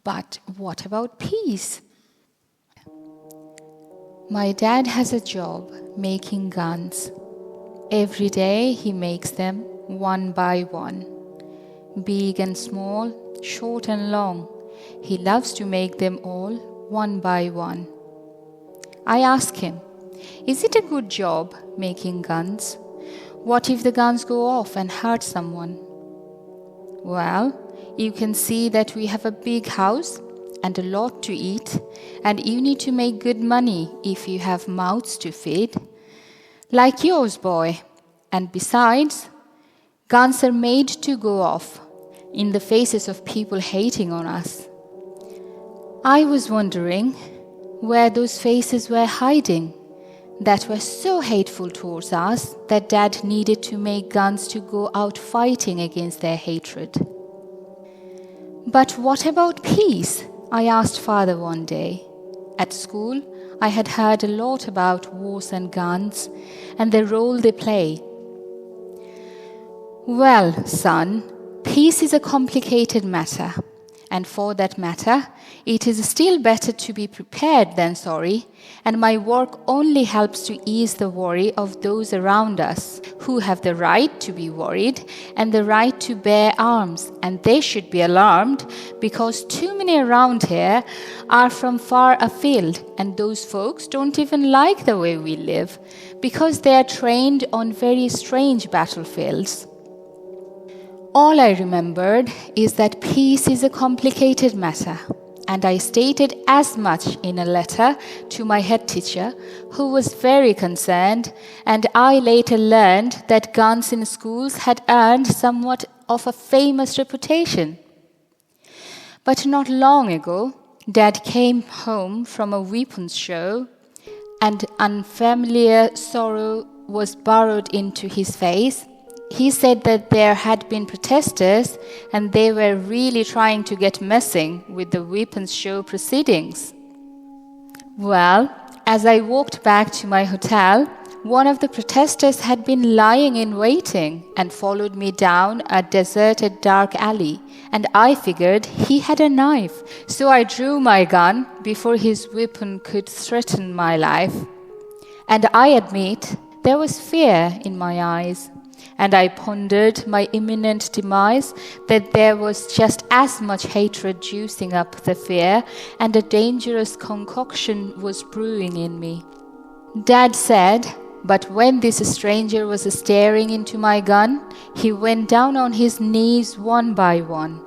But what about peace? My dad has a job making guns. Every day he makes them one by one. Big and small, short and long. He loves to make them all one by one. I ask him, is it a good job making guns? What if the guns go off and hurt someone? Well, you can see that we have a big house and a lot to eat, and you need to make good money if you have mouths to feed. Like yours, boy. And besides, guns are made to go off in the faces of people hating on us. I was wondering where those faces were hiding that were so hateful towards us that Dad needed to make guns to go out fighting against their hatred. But what about peace? I asked Father one day. At school, I had heard a lot about wars and guns and the role they play. Well, son, peace is a complicated matter. And for that matter, it is still better to be prepared than sorry, and my work only helps to ease the worry of those around us who have the right to be worried and the right to bear arms, and they should be alarmed because too many around here are from far afield, and those folks don't even like the way we live because they are trained on very strange battlefields. All I remembered is that peace is a complicated matter, and I stated as much in a letter to my head teacher, who was very concerned, and I later learned that guns in schools had earned somewhat of a famous reputation. But not long ago, Dad came home from a weapons show, and unfamiliar sorrow was burrowed into his face. He said that there had been protesters and they were really trying to get messing with the weapons show proceedings. Well, as I walked back to my hotel, one of the protesters had been lying in waiting and followed me down a deserted dark alley, and I figured he had a knife, so I drew my gun before his weapon could threaten my life. And I admit there was fear in my eyes. And I pondered my imminent demise, that there was just as much hatred juicing up the fear, and a dangerous concoction was brewing in me. Dad said, but when this stranger was staring into my gun, he went down on his knees one by one,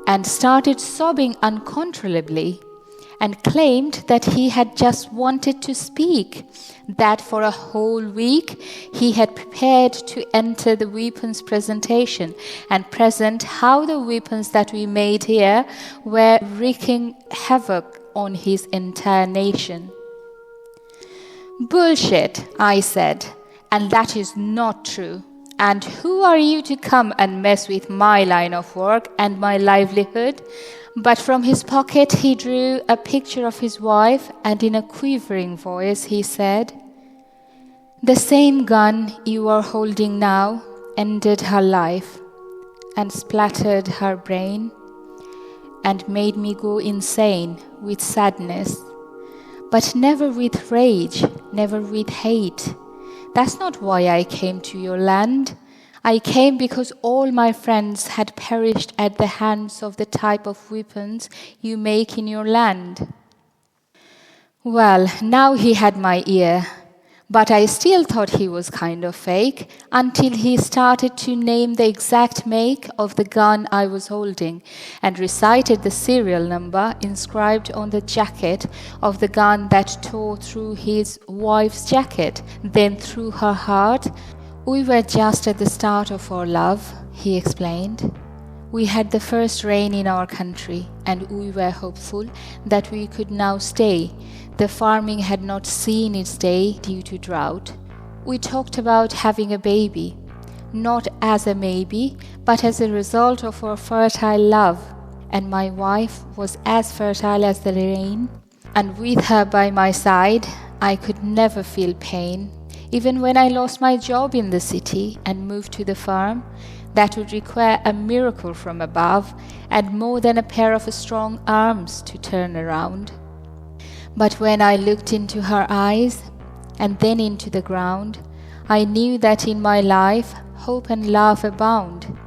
and started sobbing uncontrollably, and claimed that he had just wanted to speak, that for a whole week he had prepared to enter the weapons presentation and present how the weapons that we made here were wreaking havoc on his entire nation. Bullshit, I said, and that is not true. And who are you to come and mess with my line of work and my livelihood? But from his pocket he drew a picture of his wife, and in a quivering voice he said, "The same gun you are holding now ended her life and splattered her brain and made me go insane with sadness, but never with rage, never with hate. That's not why I came to your land. I came because all my friends had perished at the hands of the type of weapons you make in your land." Well, now he had my ear, but I still thought he was kind of fake until he started to name the exact make of the gun I was holding and recited the serial number inscribed on the jacket of the gun that tore through his wife's jacket, then through her heart. "We were just at the start of our love," he explained. "We had the first rain in our country, and we were hopeful that we could now stay. The farming had not seen its day due to drought. We talked about having a baby, not as a maybe, but as a result of our fertile love. And my wife was as fertile as the rain, and with her by my side, I could never feel pain. Even when I lost my job in the city and moved to the farm, that would require a miracle from above and more than a pair of strong arms to turn around. But when I looked into her eyes and then into the ground, I knew that in my life hope and love abound.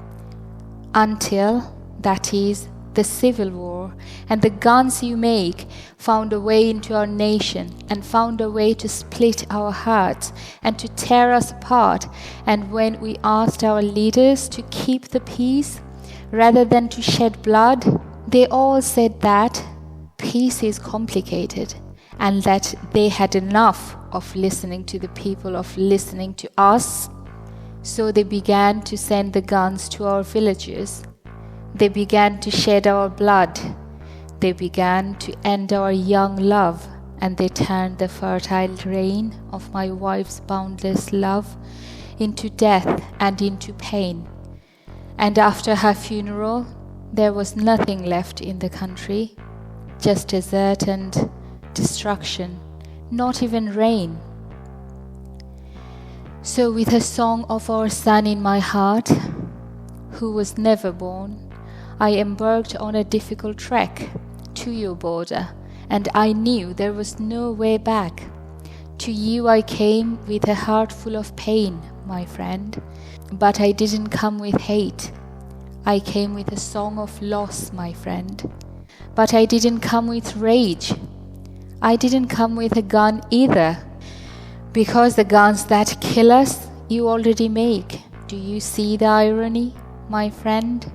Until, that is, the civil war and the guns you make found a way into our nation and found a way to split our hearts and to tear us apart. And when we asked our leaders to keep the peace rather than to shed blood, they all said that peace is complicated and that they had enough of listening to the people, of listening to us. So they began to send the guns to our villages. They began to shed our blood. They began to end our young love, and they turned the fertile reign of my wife's boundless love into death and into pain. And after her funeral, there was nothing left in the country, just desert and destruction, not even rain. So with a song of our son in my heart, who was never born, I embarked on a difficult trek to your border, and I knew there was no way back. To you I came with a heart full of pain, my friend, but I didn't come with hate. I came with a song of loss, my friend, but I didn't come with rage. I didn't come with a gun either, because the guns that kill us, you already make. Do you see the irony, my friend?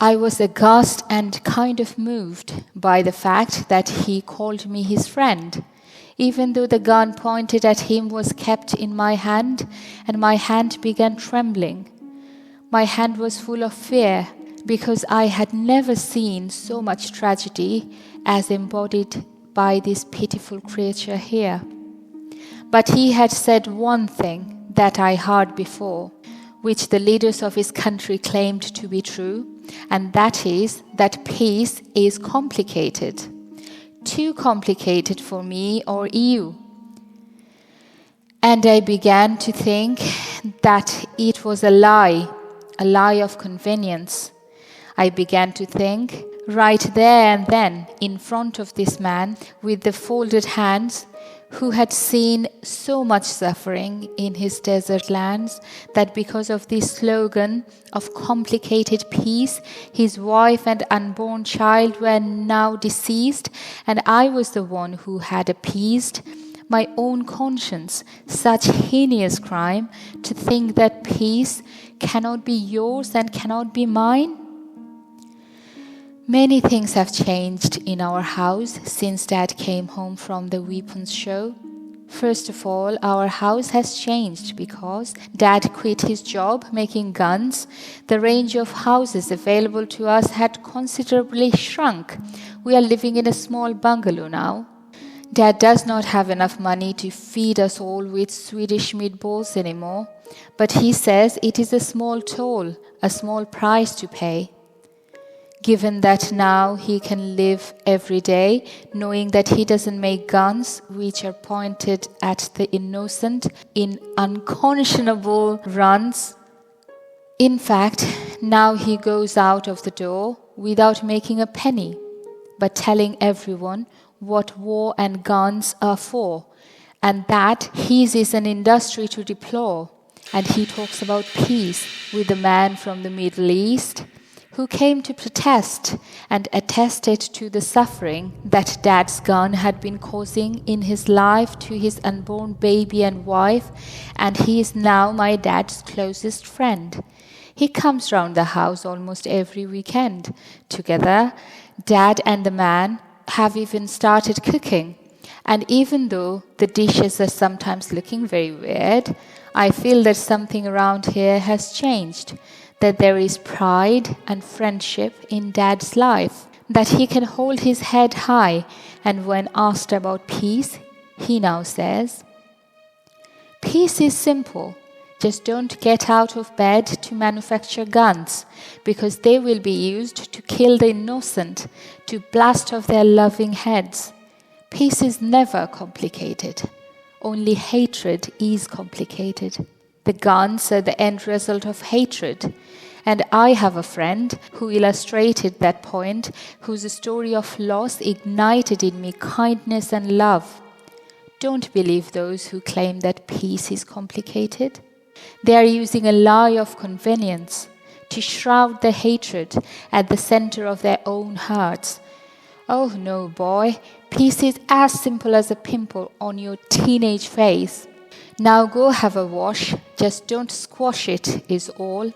I was aghast and kind of moved by the fact that he called me his friend, even though the gun pointed at him was kept in my hand, and my hand began trembling. My hand was full of fear, because I had never seen so much tragedy as embodied by this pitiful creature here. But he had said one thing that I heard before, which the leaders of his country claimed to be true, and that is that peace is complicated. Too complicated for me or you. And I began to think that it was a lie of convenience. I began to think, right there and then, in front of this man with the folded hands, who had seen so much suffering in his desert lands, that because of this slogan of complicated peace, his wife and unborn child were now deceased, and I was the one who had appeased my own conscience. Such heinous crime, to think that peace cannot be yours and cannot be mine. Many things have changed in our house since Dad came home from the weapons show. First of all, our house has changed because Dad quit his job making guns. The range of houses available to us had considerably shrunk. We are living in a small bungalow now. Dad does not have enough money to feed us all with Swedish meatballs anymore, but he says it is a small toll, a small price to pay. Given that now he can live every day knowing that he doesn't make guns which are pointed at the innocent in unconscionable runs. In fact, now he goes out of the door without making a penny, but telling everyone what war and guns are for, and that his is an industry to deplore. And he talks about peace with the man from the Middle East who came to protest and attested to the suffering that Dad's gun had been causing in his life to his unborn baby and wife, and he is now my dad's closest friend. He comes round the house almost every weekend. Together, Dad and the man have even started cooking. And even though the dishes are sometimes looking very weird, I feel that something around here has changed, that there is pride and friendship in Dad's life, that he can hold his head high, and when asked about peace, he now says, "Peace is simple. Just don't get out of bed to manufacture guns, because they will be used to kill the innocent, to blast off their loving heads. Peace is never complicated. Only hatred is complicated." The guns are the end result of hatred. And I have a friend who illustrated that point, whose story of loss ignited in me kindness and love. Don't believe those who claim that peace is complicated. They are using a lie of convenience to shroud the hatred at the center of their own hearts. Oh no, boy, peace is as simple as a pimple on your teenage face. Now go have a wash, just don't squash it is all.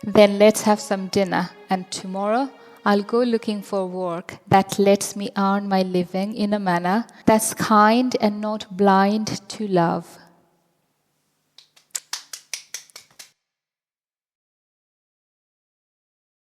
Then let's have some dinner, and tomorrow I'll go looking for work that lets me earn my living in a manner that's kind and not blind to love.